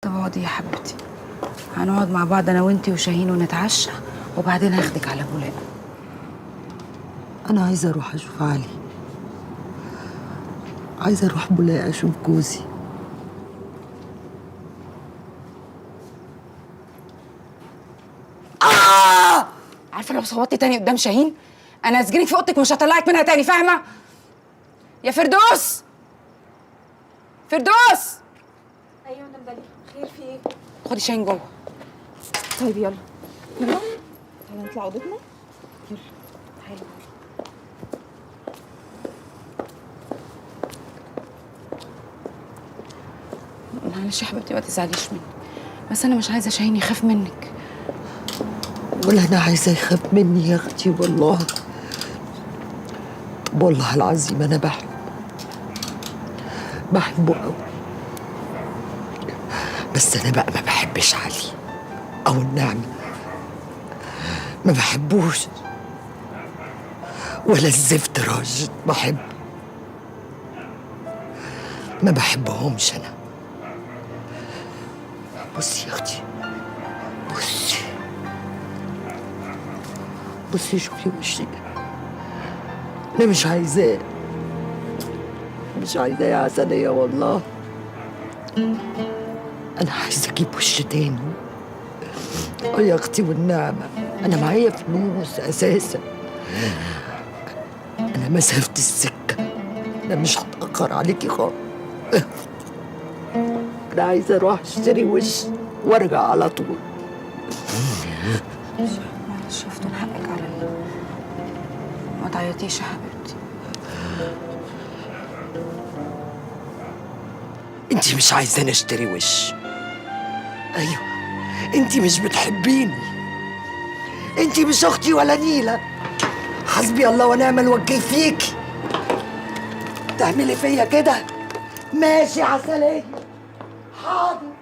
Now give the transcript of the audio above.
طب اقعدي يا حبيبتي، هنقعد مع بعض انا وانتي وشاهين ونتعشى وبعدين هاخدك على بولاق. أنا عايزة أروح أشوف علي، عايزة أروح بولاق أشوف جوزي. عارفه لو صوتي تاني قدام شاهين انا هسجنك في اوضتك ومش هطلعك منها تاني، فاهمه؟ يا فردوس، فردوس. ايوه انا بدري. خير في ايه؟ خدي شاهين جوه. طيب يلا يلا تعالى نطلع اوضتنا. يلا تعالى. معلش يا حبيبتي ما تزعليش مني، بس انا مش عايزه شاهين يخاف منك. ولا أنا عايزة يخاف مني يا أختي، والله والله العظيم أنا بحبه أوي، بس أنا بقى ما بحبش علي أو النعمة، ما بحبوش، ولا الزفت راشد بحبه، ما بحبهمش أنا. بصي يا أختي، بصي شوفي وشي، أنا مش عايزاه، مش عايزاه يا عسلية والله. أنا عايزة أجيب وش تاني. يا أختي والنعمة أنا معايا فلوس أساسا، أنا مسافة السكة، أنا مش هتأخر عليكي خالص. أنا عايزة أروح أشتري وش وأرجع على طول. معلش يفتن حقك عليا، ما تعيطيش يا حبيبتي. انتي مش عايزاني اشتري وش؟ ايوه، انتي مش بتحبيني، انتي مش اختي ولا نيلة. حسبي الله ونعم الوكيل فيكي، تعملي فيا كده؟ ماشي عسلية، حاضر.